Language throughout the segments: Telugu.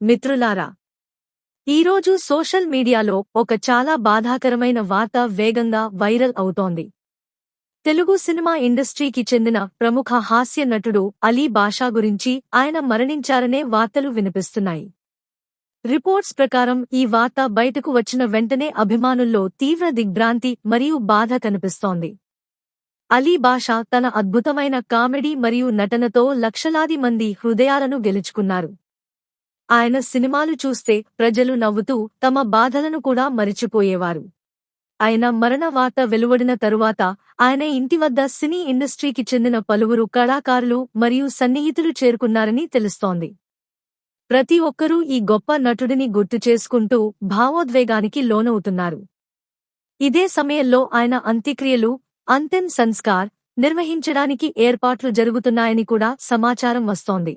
మిత్రులారా, ఈరోజు సోషల్ మీడియాలో ఒక చాలా బాధాకరమైన వార్త వేగంగా వైరల్ అవుతోంది. తెలుగు సినిమా ఇండస్ట్రీకి చెందిన ప్రముఖ హాస్య నటుడు అలీ బాషా గురించి ఆయన మరణించారనే వార్తలు వినిపిస్తున్నాయి. రిపోర్ట్స్ ప్రకారం ఈ వార్త బయటకు వచ్చిన వెంటనే అభిమానుల్లో తీవ్ర దిగ్భ్రాంతి మరియు బాధ కనిపిస్తోంది. అలీ బాషా తన అద్భుతమైన కామెడీ మరియు నటనతో లక్షలాది మంది హృదయాలను గెలుచుకున్నారు. ఆయన సినిమాలు చూస్తే ప్రజలు నవ్వుతూ తమ బాధలను కూడా మరిచిపోయేవారు. ఆయన మరణ వార్త వెలువడిన తరువాత ఆయన ఇంటి వద్ద సినీ ఇండస్ట్రీకి చెందిన పలువురు కళాకారులు మరియు సన్నిహితులు చేరుకున్నారని తెలుస్తోంది. ప్రతి ఒక్కరూ ఈ గొప్ప నటుడిని గుర్తుచేసుకుంటూ భావోద్వేగానికి లోనవుతున్నారు. ఇదే సమయంలో ఆయన అంత్యక్రియలు, అంతిమ్ సంస్కార్ నిర్వహించడానికి ఏర్పాట్లు జరుగుతున్నాయని కూడా సమాచారం వస్తోంది.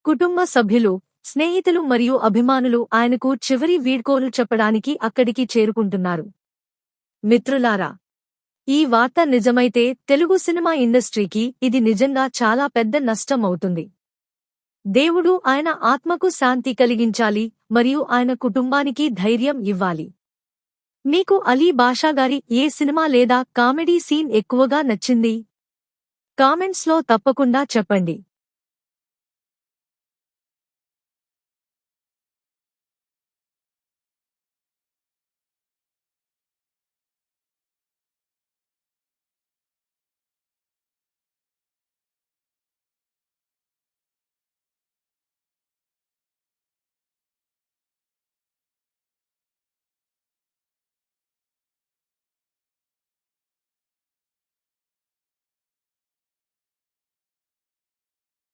కుటుంబ సభ్యులు, స్నేహితులు మరియు అభిమానులు ఆయనకు చివరి వీడ్కోలు చెప్పడానికి అక్కడికి చేరుకుంటున్నారు. మిత్రులారా, ఈ వార్త నిజమైతే తెలుగు సినిమా ఇండస్ట్రీకి ఇది నిజంగా చాలా పెద్ద నష్టం అవుతుంది. దేవుడు ఆయన ఆత్మకు శాంతి కలిగించాలి మరియు ఆయన కుటుంబానికి ధైర్యం ఇవ్వాలి. మీకు అలీ బాషా గారి ఏ సినిమా లేదా కామెడీ సీన్ ఎక్కువగా నచ్చింది? కామెంట్స్లో తప్పకుండా చెప్పండి.